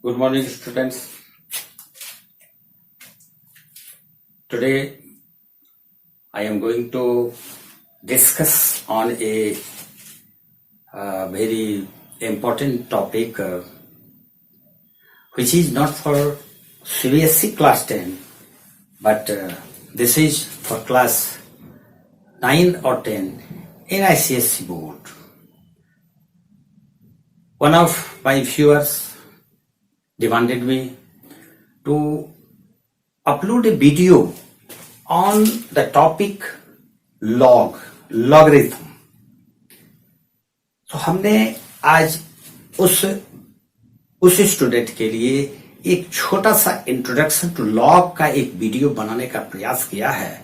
Good morning, students. Today, I am going to discuss on a very important topic, which is not for CBSE class 10, but this is for class 9 or 10 in ICSE board. One of my viewers demanded me to upload a video on the topic logarithm. तो हमने आज उस student के लिए एक छोटा सा introduction to log का एक वीडियो बनाने का प्रयास किया है,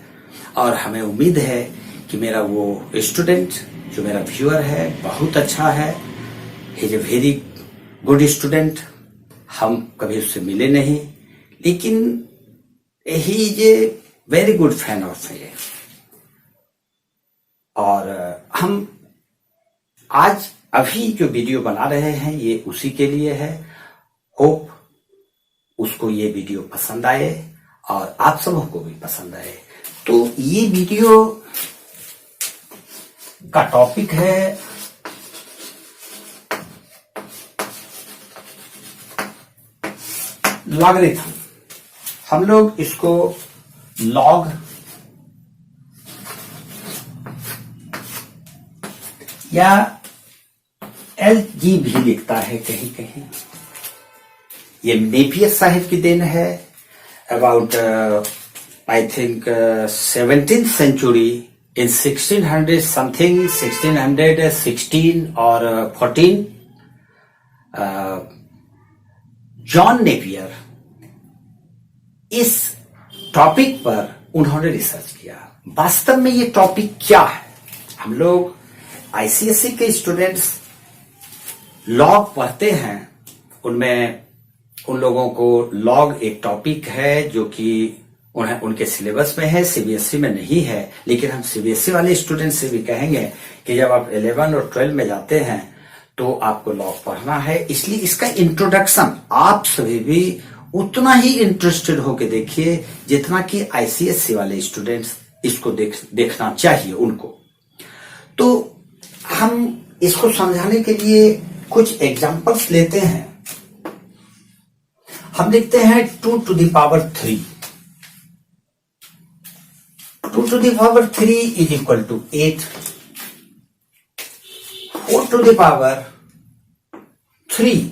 और हमें उम्मीद है कि मेरा वो स्टूडेंट जो मेरा व्यूअर है बहुत अच्छा है. He is a very good student. हम कभी उससे मिले नहीं, लेकिन he is a very good fan of me. और हम आज अभी जो वीडियो बना रहे हैं ये उसी के लिए है. होप उसको ये वीडियो पसंद आए और आप सबों को भी पसंद आए. तो ये वीडियो का टॉपिक है लॉगरिथम. हम लोग इसको लॉग या LG भी लिखता है कहीं कहीं. ये नेपियर साहिब की देन है. About I think 17th century in 1600 something, 1616 और 14, जॉन नेपियर इस टॉपिक पर उन्होंने रिसर्च किया. वास्तव में ये टॉपिक क्या है? हम लोग आईसीएसई के स्टूडेंट्स लॉग पढ़ते हैं, उनमें उन लोगों को लॉग एक टॉपिक है जो कि उनके सिलेबस में है, सीबीएसई में नहीं है. लेकिन हम सीबीएसई वाले स्टूडेंट से भी कहेंगे कि जब आप 11 और 12 में जाते हैं तो आपको लॉग पढ़ना है. इसलिए इसका इंट्रोडक्शन आप सभी भी उतना ही इंटरेस्टेड होके देखिए जितना कि आईसीएसई वाले स्टूडेंट्स इसको देखना चाहिए उनको. तो हम इसको समझाने के लिए कुछ एग्जांपल्स लेते हैं. हम देखते हैं 2 to the power 3. 2 to the power 3 is equal to 8. 4 to the power 3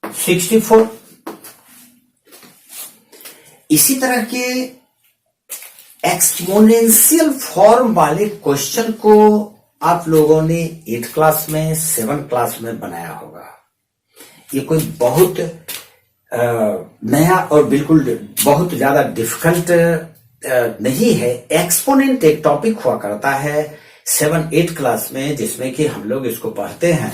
64. इसी तरह के एक्सपोनेंशियल फॉर्म वाले क्वेश्चन को आप लोगों ने 8th क्लास में 7th क्लास में बनाया होगा. ये कोई बहुत नया और बिल्कुल बहुत ज्यादा डिफिकल्ट नहीं है. एक्सपोनेंट एक टॉपिक हुआ करता है 7-8 क्लास में, जिसमें कि हम लोग इसको पढ़ते हैं.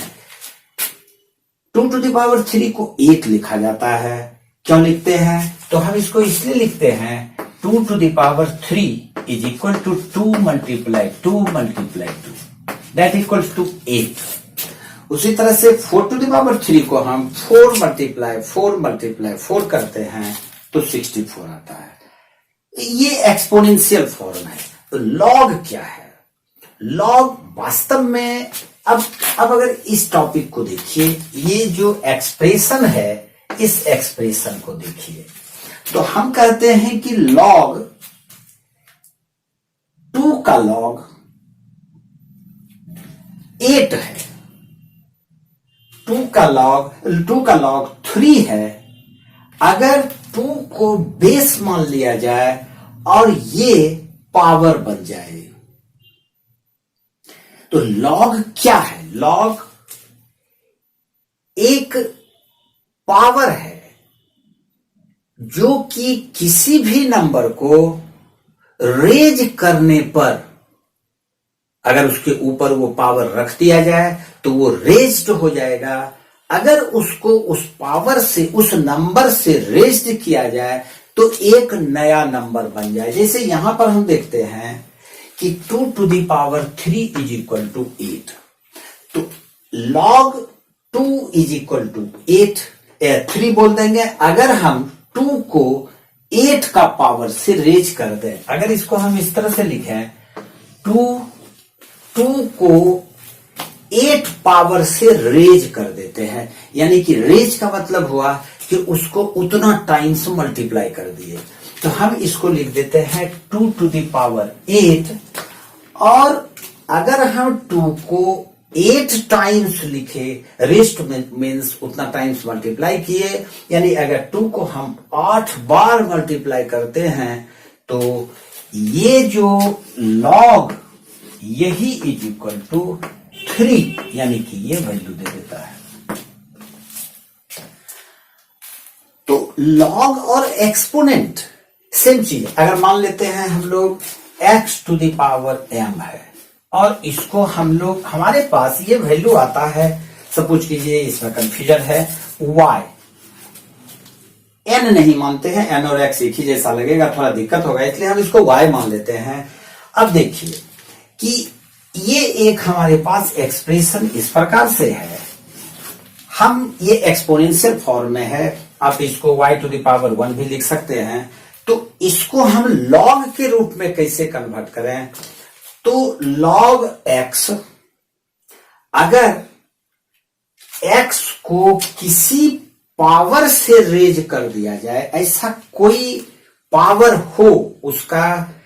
2 to the power 3 को 8 लिखा जाता है. क्यों लिखते हैं? तो हम इसको इसलिए लिखते हैं 2 to the power 3 is equal to 2 multiply 2 that equals to 8. उसी तरह से 4 to the power 3 को हम 4 multiply 4 करते हैं तो 64 आता है. ये एक्सपोनेंशियल फॉर्म है. तो लॉग क्या है? लॉग वास्तव में अब अगर इस टॉपिक को देखिए, ये जो एक्सप्रेशन है इस एक्सप्रेशन को देखिए, तो हम कहते हैं कि लॉग 2 का लॉग 8 है. 2 का लॉग 3 है. अगर 2 को बेस मान लिया जाए और ये पावर बन जाए, तो लॉग क्या है? लॉग एक पावर है जो कि किसी भी नंबर को रेज करने पर, अगर उसके ऊपर वो पावर रख दिया जाए तो वो रेज्ड हो जाएगा. अगर उसको उस पावर से, उस नंबर से रेज्ड किया जाए तो एक नया नंबर बन जाए. जैसे यहां पर हम देखते हैं कि 2 to the power 3 is equal to 8. तो log 2 इज इक्वल टू 8 3 बोल देंगे। अगर हम 2 को 8 का पावर से रेज कर दें, अगर इसको हम इस तरह से लिखें 2 को 8 पावर से रेज कर देते हैं, यानी कि रेज का मतलब हुआ कि उसको उतना टाइम्स मल्टीप्लाई कर दिए, तो हम इसको लिख देते हैं 2 टू द पावर 8। और अगर हम 2 को 8 टाइम्स लिखे, रेस्ट मीन्स उतना टाइम्स मल्टीप्लाई किए, यानी अगर 2 को हम 8 बार मल्टीप्लाई करते हैं तो ये जो लॉग यही इज इक्वल टू 3, यानी कि ये वैल्यू दे देता है। तो लॉग और एक्सपोनेंट सेम चीज। अगर मान लेते हैं हम लोग x to the power m है और इसको हम लोग, हमारे पास ये वैल्यू आता है, सपोज कीजिए इसमें कंफ्यूजन है, y n नहीं मानते हैं, n और x एक ही जैसा लगेगा, थोड़ा दिक्कत होगा, इसलिए हम इसको y मान लेते हैं। अब देखिए कि ये एक हमारे पास एक्सप्रेशन इस प्रकार से है, हम ये एक्सपोनेंशियल फॉर्म में है, आप इसको y टू द पावर 1 भी लिख सकते हैं। तो इसको हम log के रूप में कैसे कन्वर्ट करें, तो log x, अगर x को किसी पावर से रेज कर दिया जाए, ऐसा कोई पावर हो उसका,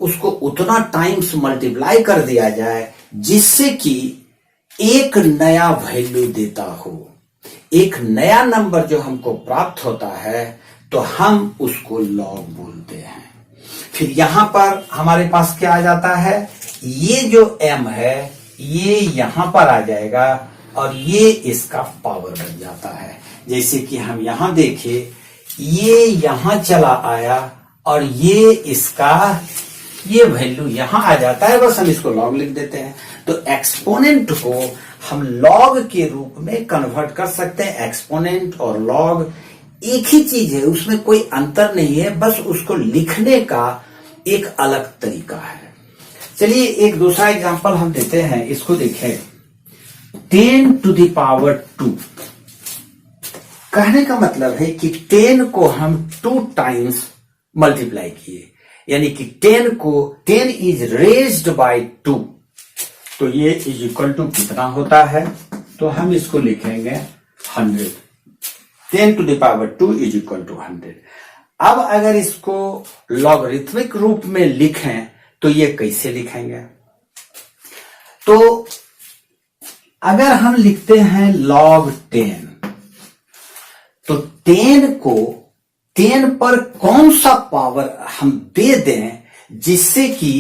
उसको उतना टाइम्स मल्टीप्लाई कर दिया जाए जिससे कि एक नया वैल्यू देता हो, एक नया नंबर जो हमको प्राप्त होता है, तो हम उसको लॉग बोलते हैं। फिर यहां पर हमारे पास क्या आ जाता है, ये जो m है ये यहां पर आ जाएगा और ये इसका पावर बन जाता है। जैसे कि हम यहां देखें, ये यहां चला आया और ये इसका ये वैल्यू यहां आ जाता है, बस हम इसको लॉग लिख देते हैं। तो एक्सपोनेंट को हम लॉग के रूप में कन्वर्ट कर सकते हैं। एक्सपोनेंट और लॉग एक ही चीज है, उसमें कोई अंतर नहीं है, बस उसको लिखने का एक अलग तरीका है। चलिए एक दूसरा एग्जांपल हम देते हैं, इसको देखें। 10 टू द पावर 2, कहने का मतलब है कि 10 को हम 2 टाइम्स मल्टीप्लाई किए, यानी कि 10 इज रेज्ड बाय 2, तो ये इज इक्वल टू कितना होता है, तो हम इसको लिखेंगे 100। 10 to the power 2 is equal to 100। अब अगर इसको लॉगरिथमिक रूप में लिखें तो ये कैसे लिखेंगे, तो अगर हम लिखते हैं log 10, तो 10 पर कौन सा पावर हम दे दें जिससे कि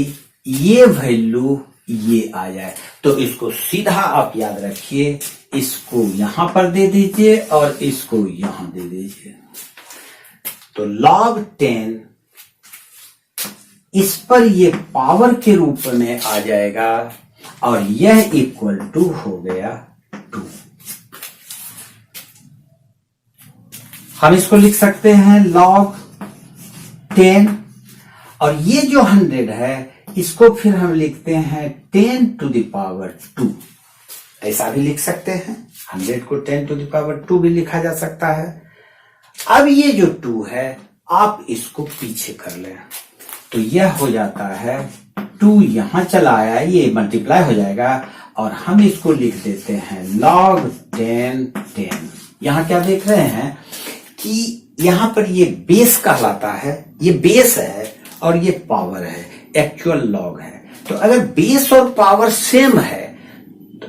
ये वैल्यू ये आ जाए, तो इसको सीधा आप याद रखिए, इसको यहां पर दे दीजिए और इसको यहां दे दीजिए। तो log 10 इस पर ये पावर के रूप में आ जाएगा और यह इक्वल टू हो गया 2। हम इसको लिख सकते हैं log 10, और ये जो 100 है इसको फिर हम लिखते हैं 10 टू द पावर 2, ऐसा भी लिख सकते हैं। 100 को 10 टू द पावर 2 भी लिखा जा सकता है। अब ये जो 2 है आप इसको पीछे कर लें, तो यह हो जाता है 2 यहां चला आया, ये मल्टीप्लाई हो जाएगा और हम इसको लिख देते हैं log 10। यहां क्या देख रहे हैं कि यहां पर ये बेस कहलाता है, ये बेस है और ये पावर है, एक्चुअल लॉग है। तो अगर बेस और पावर सेम है,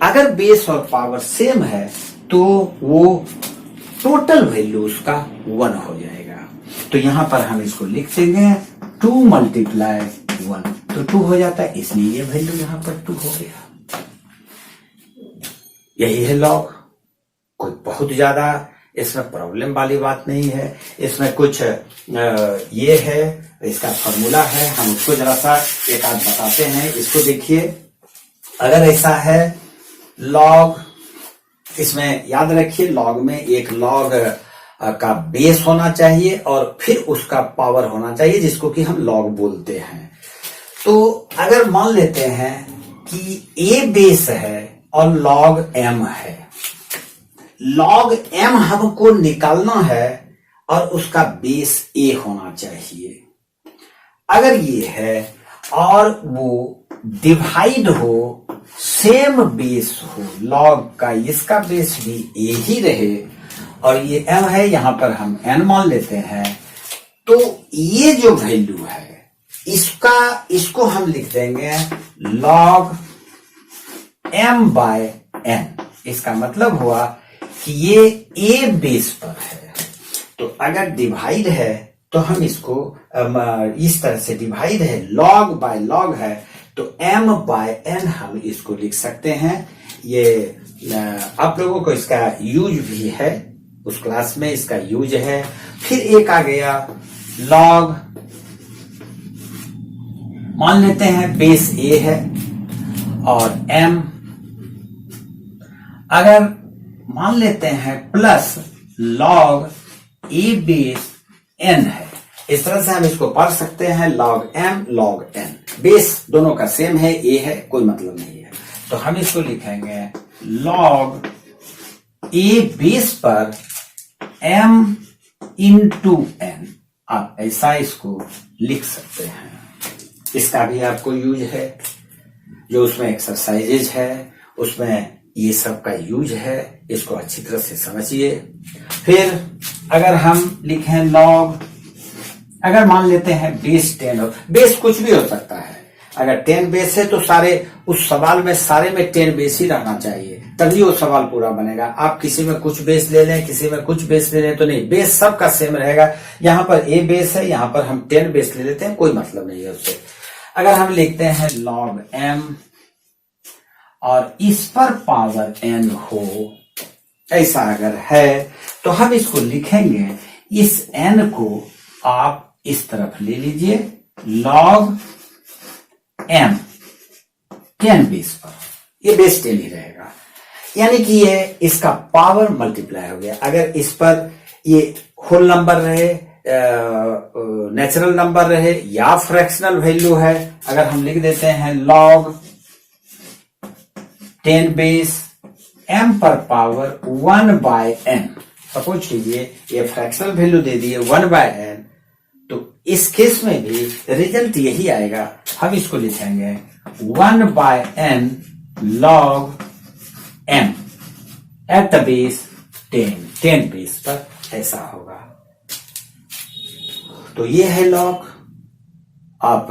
अगर बेस और पावर सेम है तो वो टोटल वैल्यू उसका 1 हो जाएगा। तो यहां पर हम इसको लिख देंगे 2 मल्टीप्लाई 1, तो 2 हो जाता है, इसलिए ये वैल्यू यहां पर 2 हो गया। यही है लॉग, कोई बहुत ज्यादा इसमें प्रॉब्लम वाली बात नहीं है। इसमें कुछ ये है, इसका फॉर्मूला है, हम उसको जरा सा एक आध बताते हैं। इसको देखिए, अगर ऐसा है लॉग, इसमें याद रखिए लॉग में एक लॉग का बेस होना चाहिए और फिर उसका पावर होना चाहिए, जिसको कि हम लॉग बोलते हैं। तो अगर मान लेते हैं कि a बेस है और log m है, log m हमको निकालना है और उसका बेस a होना चाहिए। अगर ये है और वो डिवाइड हो, सेम बेस हो, log का इसका बेस भी a ही रहे और ये m है, यहां पर हम n मान लेते हैं, तो ये जो वैल्यू है इसको हम लिख देंगे log m बाय n। इसका मतलब हुआ कि ये a बेस पर है, तो अगर डिवाइड है तो हम इसको इस तरह से, डिवाइड है log बाय log है तो m बाय n हम इसको लिख सकते हैं। ये आप लोगों को इसका यूज भी है, उस क्लास में इसका यूज है। फिर एक आ गया log, मान लेते हैं बेस a है और m, अगर मान लेते हैं plus log a base n है, इस तरह से हम इसको पढ़ सकते हैं log m log n। Base दोनों का सेम है, a है, कोई मतलब नहीं है, तो हम इसको लिखेंगे log a बेस पर m इंटू n। आप ऐसा इसको लिख सकते हैं। इसका भी आपको यूज है, जो उसमें एक्सरसाइजेज है उसमें ये सब का यूज है, इसको अच्छी तरह से समझिए। फिर अगर हम लिखें log, अगर मान लेते हैं बेस 10 हो, बेस कुछ भी हो सकता है, अगर 10 बेस है तो सारे उस सवाल में सारे में 10 बेस ही रहना चाहिए, तभी वो सवाल पूरा बनेगा। आप किसी में कुछ बेस ले लें, किसी में कुछ बेस ले लें तो नहीं, बेस सबका सेम रहेगा। यहां पर a बेस है, यहां पर हम 10 बेस ले लेते हैं, कोई मतलब नहीं है उससे। अगर हम लिखते हैं log m और इस पर पावर n हो, ऐसा अगर है तो हम इसको लिखेंगे, इस n को आप इस तरफ ले लीजिए, log m 10 बेस पर, ये बेस 10 ही रहेगा, यानी कि ये इसका पावर मल्टीप्लाई हो गया। अगर इस पर ये होल नंबर रहे, नेचुरल नंबर रहे या फ्रैक्शनल वैल्यू है, अगर हम लिख देते हैं log 10 बेस m पर पावर 1 बाय n, सपोज कीजिए ये फ्रैक्शनल वैल्यू दे दिए 1 बाय n, तो इस केस में भी रिजल्ट यही आएगा। हम इसको लिखेंगे 1 by n log m at the base 10 base पर, ऐसा होगा। तो ये है log। आप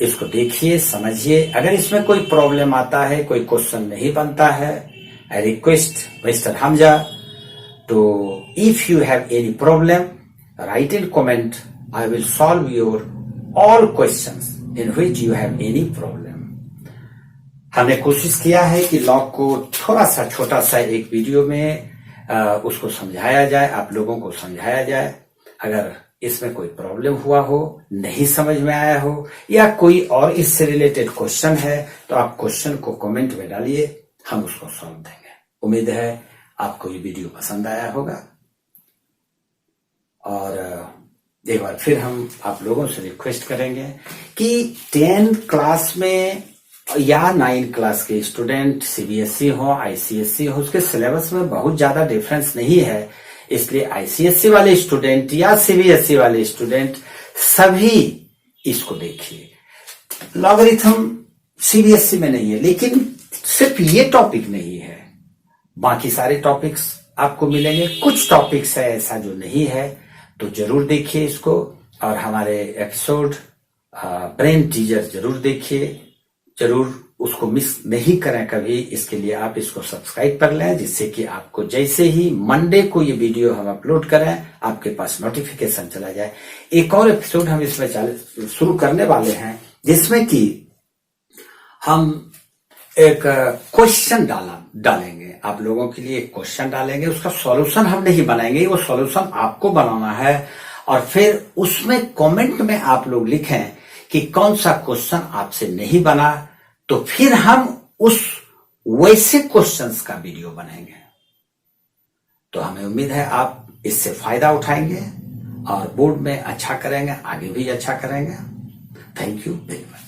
इसको देखिए, समझिए। अगर इसमें कोई प्रॉब्लम आता है, कोई क्वेश्चन नहीं बनता है, I request mister Hamza to, if you have any problem, write in comment. I will solve your all questions in which you have any problem. हमने कोशिश किया है कि लॉग को थोड़ा सा छोटा सा एक वीडियो में उसको समझाया जाए, आप लोगों को समझाया जाए। अगर इसमें कोई प्रॉब्लम हुआ हो, नहीं समझ में आया हो या कोई और इससे रिलेटेड क्वेश्चन है तो आप क्वेश्चन को कमेंट में डालिए, हम उसको सॉल्व देंगे। उम्मीद है आपको ये वीडियो पसंद आया होगा। और एक बार फिर हम आप लोगों से रिक्वेस्ट करेंगे कि 10 क्लास में या 9 क्लास के स्टूडेंट, सीबीएसई हो, आईसीएसई हो, उसके सिलेबस में बहुत ज्यादा डिफरेंस नहीं है। इसलिए आईसीएसई वाले स्टूडेंट या सीबीएसई वाले स्टूडेंट सभी इसको देखिए। लॉगरिथम सीबीएसई में नहीं है, लेकिन सिर्फ ये टॉपिक नहीं है, बाकी सारे टॉपिक्स आपको मिलेंगे। कुछ टॉपिक्स है ऐसा जो नहीं है, तो जरूर देखिए इसको। और हमारे एपिसोड ब्रेन टीजर जरूर देखिए, जरूर उसको मिस नहीं करें कभी। इसके लिए आप इसको सब्सक्राइब कर लें, जिससे कि आपको जैसे ही मंडे को ये वीडियो हम अपलोड करें आपके पास नोटिफिकेशन चला जाए। एक और एपिसोड हम इसमें शुरू करने वाले हैं, जिसमें कि हम एक क्वेश्चन डालेंगे, आप लोगों के लिए एक क्वेश्चन डालेंगे। उसका सॉल्यूशन हम नहीं बनाएंगे, वो सॉल्यूशन आपको बनाना है। और फिर उसमें कमेंट में आप लोग लिखें कि कौन सा क्वेश्चन आपसे नहीं बना, तो फिर हम उस वैसे क्वेश्चंस का वीडियो बनाएंगे। तो हमें उम्मीद है आप इससे फायदा उठाएंगे और बोर्ड में अच्छा करेंगे, आगे भी अच्छा करेंगे। Thank you very much.